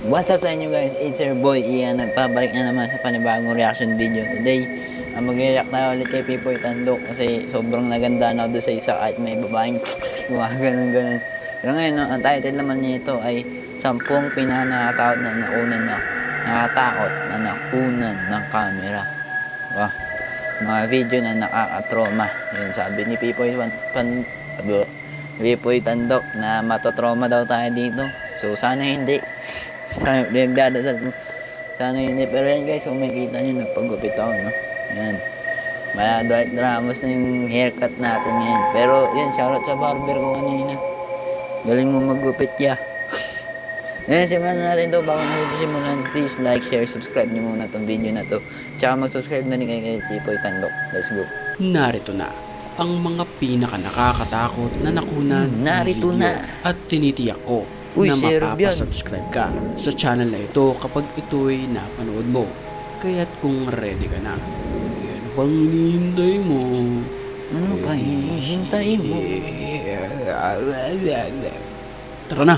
What's up sa inyo guys? It's your boy Ian. Nagpabalik na naman sa panibagong reaction video. Today, magre-react tayo ulit kay Pipoy Tandok kasi sobrang naganda na doon sa isa at may babaeng gumaganon-ganon. Pero ngayon, ang title naman nito ay 10 pinanakatakot na nakunan ng camera. Wow. Mga video na nakakatroma. Yun sabi ni Pipoy Tandok na matotroma daw tayo dito. So sana hindi. Sana nagdadasal mo. Sana hindi. Pero yan guys, kung makikita nyo, nagpagupit ako, no? Yan. Maya Dwight Ramos na yung haircut natin ngayon. Pero yan, shoutout sa barber ko kanina. Galing mo maggupit ya. Yan, simulan natin ito. Bago natin simulan, please like, share, subscribe nyo muna itong video na to. Tsaka mag-subscribe na rin kay Pipoy Tandok. Let's go. Narito na ang mga pinaka nakakatakot na nakunan Narito video na. at tinitiyak ko Uy, na si Rob yan. mapapasubscribe ka sa channel na ito kapag ito'y napanood mo. Kaya't kung ready ka na, yan pang hinihintay mo. Ano pa hihintay mo? Tara na!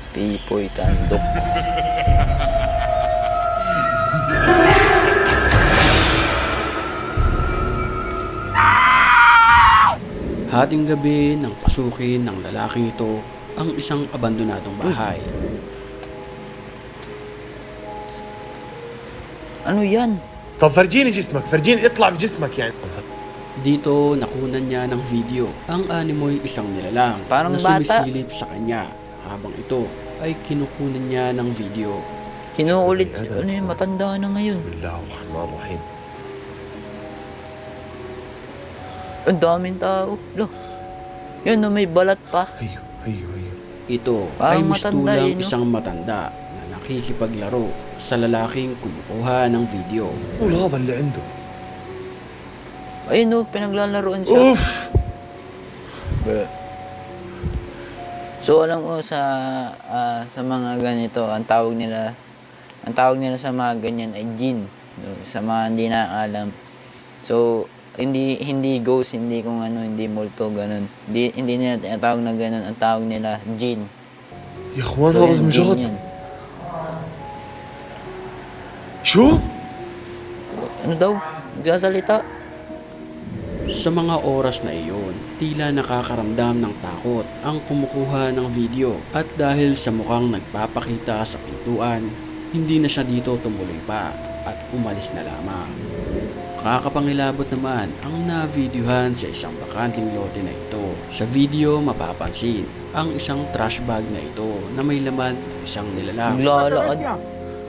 Pipoy Tandok. Hating gabi nang pasukin ng lalaking ito ang isang abandonadong bahay. Ano yan? طب فرجيني جسمك فرجيني اطلع بجسمك يعني. Dito nakunan niya ng video ang animoy isang nilalang Parang na bata. sumisilip sa kanya habang ito ay kinukunan niya ng video. Kinuulit. Ano yun? Matanda na ngayon. بسم الله الرحمن الرحيم. Ang daming tao. Lo. Yan, no, may balat pa. ايوه ايوه ايوه. Ito Parang ay matanda mistulang eh, no? isang matanda na nakikipaglaro sa lalaking kumukuha ng video. قول هذا اللي عنده. Ayun, no, pinaglalaroan siya. اوف. So, alam ko sa mga ganito, ang tawag nila sa mga ganyan ay jinn. No, sa mga hindi na alam. So, hindi ghost, hindi kung ano, hindi multo, ganun. Hindi nila tinatawag na ganun. Ang tawag nila jinn. يا اخوان So, هذا yan, jinn مجرد. yan. شو؟ Ano daw? Nagsasalita? Sa mga oras na iyon, tila nakakaramdam ng takot ang kumukuha ng video at dahil sa mukhang nagpapakita sa pintuan, hindi na siya dito tumuloy pa at umalis na lamang. Kakapangilabot naman ang na-videohan sa isang bakanting lote na ito. Sa video mapapansin ang isang trash bag na ito na may laman ng isang nilalang. Naglalakad.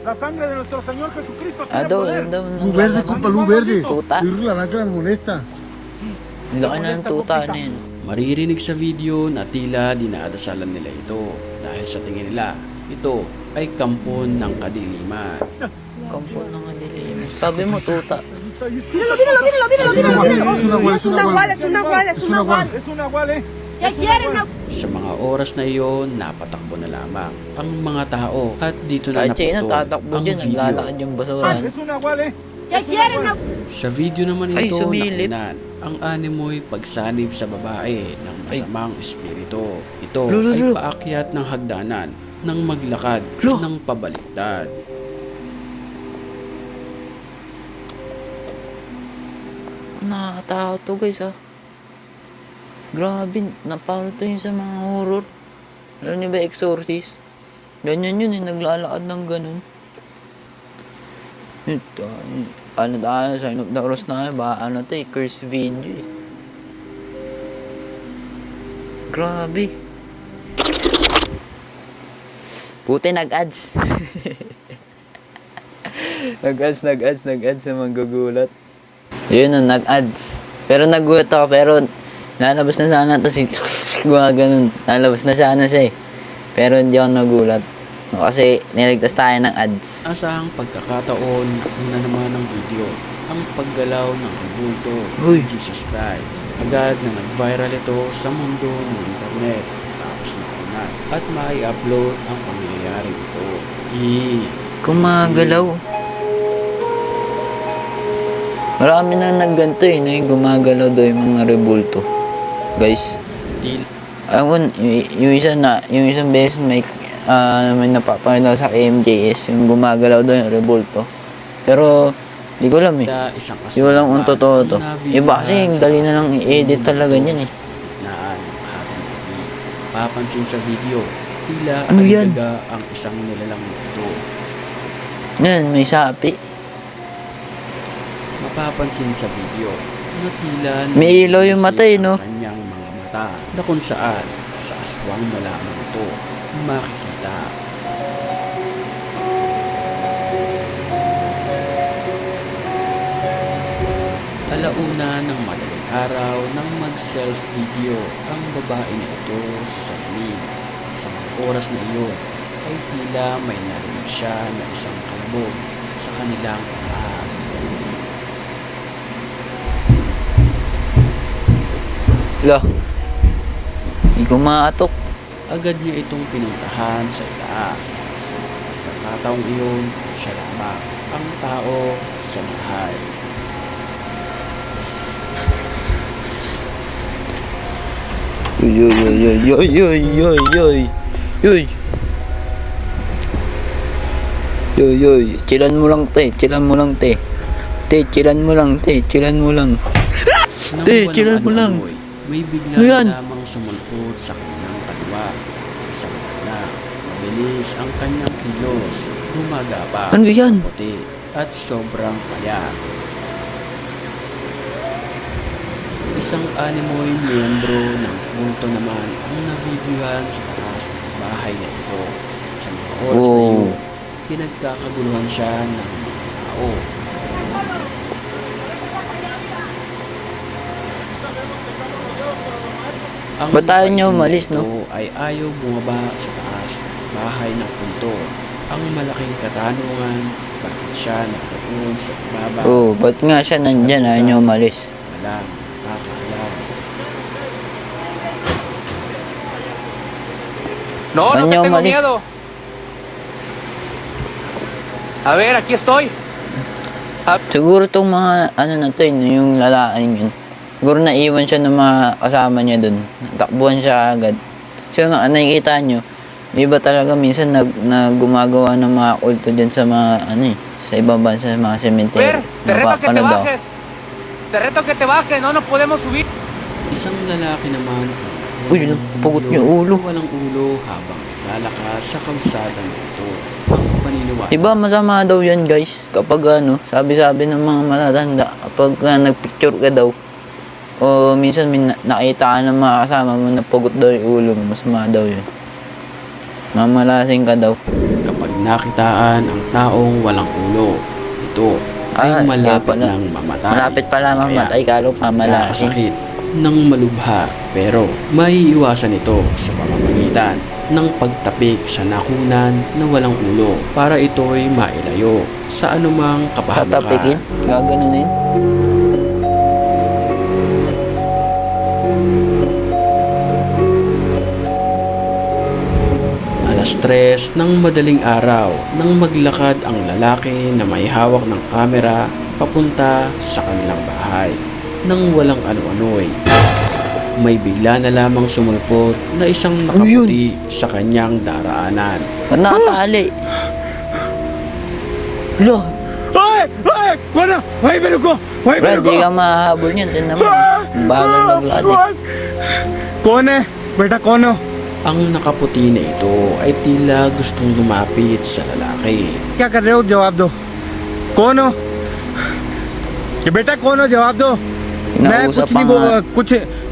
La sangre de nuestro Señor Jesucristo Ah, tiene daw, poder. daw, Luz verde, compa, luz verde. Tuta. Irla, la cara molesta. Ang laki na ng tuta na yun. Maririnig sa video na tila dinadasalan nila ito dahil sa tingin nila ito ay kampon ng kadiliman. Kampon ng kadilim. Sabi mo, tuta. Es una gual, es una gual. Es una gual. Es una gual, ¿Qué quieren? Sa mga oras na iyon, napatakbo na lamang ang mga tao at dito na Kahit sino naputol tatakbo ang dyan, video. naglalakad yung basuran. Es una gual, ¿Qué quieren? Sa video naman Ay, ito, sumilip. nakunan ang animoy pagsanib sa babae ng masamang espiritu. Ito Lo. ay paakyat ng hagdanan nang maglakad Lo. ng pabaliktad. Nakakatakot to guys Grabe, napalo to yun sa mga horror. Alam niyo ba, Exorcist? Ganyan yun, naglalakad ng ganun. Ito, ano tayo, sign of the cross na ba? Ano to curse video Grabe. Puti, nag-ads. nag-ads sa manggugulat. Yun na, nag-ads. Pero nagulat ako, pero lalabas na sana ito si gumaganon. Lalabas na sana siya eh. Pero hindi ako nagulat. Kasi niligtas tayo ng ads. Asahang pagkakataon na naman ng video ang paggalaw ng bulto Uy. ni Jesus Christ. Agad na nag-viral ito sa mundo ng internet tapos nakunan at mai-upload ang pangyayari ito. Gumagalaw. Marami na nagganto eh, na yung gumagalaw daw yung mga rebulto. Guys, Til Yung isang beses may napapanood sa MJS, yung gumagalaw daw yung Revolto. Pero, di ko alam eh. Isang Di ko alam kung totoo to. Iba kasi yung dali na lang i-edit talaga niyan eh. Naan, papansin sa video, tila Ano yan? aligaga ang isang nilalang ito. Yan, may sapi. Mapapansin sa video na tila May ilaw yung mata eh, no? ang kanyang mga mata na kung saan sa aswang na lamang ito makikita. Alauna ng madaling araw nang mag-self-video ang babae na ito sa salamin. Sa mga oras na iyon ay tila may narinig siya na isang kalabog sa kanilang taas. Lo. Hindi ko maatok. Agad niya itong pinuntahan sa itaas. Sa pagkakataong iyon, siya lamang ang tao sa bahay. Yoy, yoy, yoy, yoy, yoy, yoy, yoy. Yoy. Yoy, yoy. Chilan mo lang, te. Chilan mo lang, te. Te, chilan mo lang, te. Chilan mo lang. Nang Te, walang chilan mo lang. ano-ano'y, may bigla Ano yan? lamang sumulpot sa kanyang kaliwa. Sa kanya, mabilis ang kanyang kilos. Gumagapa. Ano yan? Puti at sobrang payat. Isang animoy miyembro ng kulto naman ang nabibigyan sa taas ng bahay na ito. Sa mga oras na Oh. iyon, pinagkakaguluhan siya ng mga tao. Ang Ba't ayaw niya paligid umalis, nito no? ay ayaw bumaba sa taas ng bahay ng kulto. Ang malaking katanungan, bakit siya nakatuon sa ibaba? Oh, ba't nga siya nandyan? Ayaw niya umalis. Walang nakakaalam. No, no Baño, te tengo Maris. miedo. A ver, aquí estoy. Siguro itong mga, ano na to, yung lalaking yun. Siguro naiwan siya ng mga kasama niya dun. Takbuhan siya agad. So, nakikita nyo, iba talaga minsan gumagawa ng mga kulto dyan sa mga, ano eh, sa ibang bansa, sa mga A ver, cemetery. te reto que te Napapanood ako. bajes. Te reto que te bajes, no nos podemos subir. Isang lalaki naman. Uy, pugot niya ulo. Walang ulo habang lalakad sa kalsadang ito. Ang paniniwala. Diba masama daw yan guys, kapag ano, sabi-sabi ng mga matatanda, kapag nagpicture ka daw, o minsan nakita ka ng mga kasama mo na pugot daw yung ulo mo, masama daw yun. Mamalasing ka daw. Kapag nakitaan ang taong walang ulo, ito ay Ah, malapit kaya pala. ng mamatay. Malapit pala mamatay ka, pamalasing. Nakakasakit ng malubha, pero maiiwasan ito sa pamamagitan ng pagtapik sa nakunan na walang ulo para ito'y mailayo sa anumang kapahamakan. Tatapikin, gaganunin. Alas 3 ng madaling araw nang maglakad ang lalaki na may hawak ng kamera papunta sa kanilang bahay. Nang walang ano-ano'y, may bigla na lamang sumulpot na isang nakaputi sa kanyang daraanan. Ba't nakatali? Lo, ¡Ay! ¡Ay! ¡Bueno! ¡Ay, Beruko! ¡Ay, bro, di ka mahahabol niyan. Tiyan naman, bagal maglati. कौन है बेटा कौन हो Ang nakaputi na ito ay tila gustong lumapit sa lalaki. क्या कर रहे हो जवाब दो कौन हो ये बेटा कौन हो जवाब दो मैं Kinausap कुछ pa नहीं nga.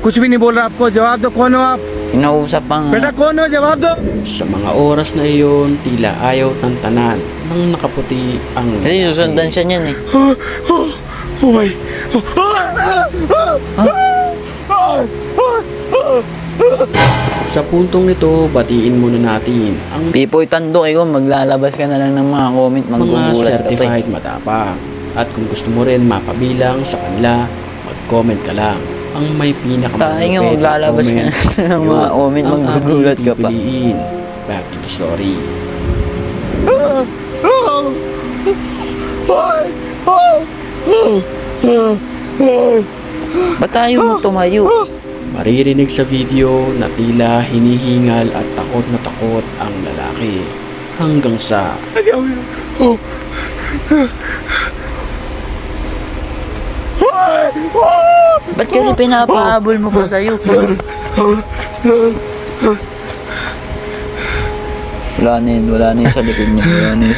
कुछ भी नहीं बोल रहा आपको जवाब दो कौन हो आप Kinausap pa nga. बेटा कौन हो जवाब दो Sa mga oras na iyon, tila ayaw tantanan ng nakaputi ang Kasi susundan siya niyan eh. ओ भाई Sa puntong ito, batiin muna natin ang Pipoy Tando, ikaw maglalabas ka na lang ng mga comment, mga maggugulat ka pa eh. certified matapang. At kung gusto mo rin mapabilang sa kanila, mag-comment ka lang. Ang may Tayo nga maglalabas ka ng mga comment, maggugulat ka pa. Back to the story. Ba't tayo tumayo? Maririnig sa video na tila hinihingal at takot na takot ang lalaki. Hanggang sa Ba't kasi pinapahabol mo pa sa'yo? Wala na yun sa likod niya. Wala na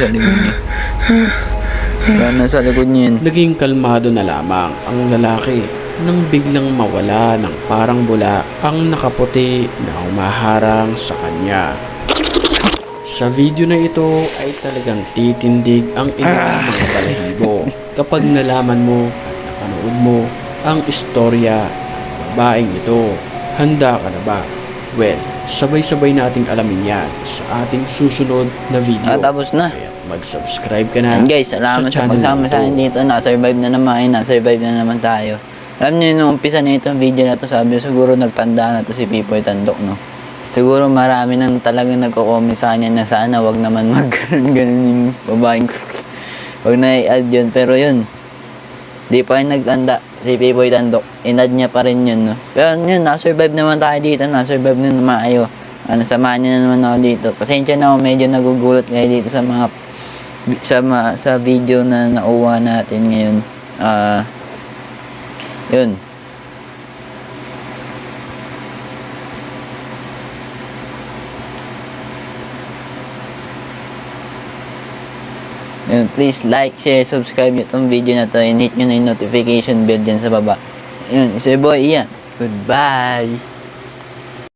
sa likod niya yun. naging kalmado na lamang ang lalaki nang biglang mawala ng parang bula ang nakaputi na humaharang sa kanya. Sa video na ito ay talagang titindig ang ilang mga balahibo kapag nalaman mo at napanood mo ang istorya ng babaeng ito. Handa ka na ba? Well, sabay-sabay nating alamin yan sa ating susunod na video. Tapos na. Kaya mag-subscribe ka na. And guys, salamat sa channel pagsama na sa akin ito. dito. Na-survive na naman tayo. Alam niyo, nung umpisa na itong video na to, sabi ko, siguro nagtanda na to si Pipoy Tandok, no? Siguro marami nang talagang nagko-comment sa kanya na sana wag naman magkaroon ganun yung babaeng wag na i-add yun. Pero yun, di pa rin nagtanda si Pipoy Tandok. In-add niya pa rin yun, no? Pero yun, na-survive naman tayo dito. Na-survive na naman ayo. Samahan niya na naman ako dito. Pasensya na ako, medyo nagugulat kayo dito sa mga sa video na nauwa natin ngayon. Yun. Yun, please like, share, subscribe itong video na to and hit nyo na yung notification bell dyan sa baba. Yun, isa boy, Ian. Goodbye!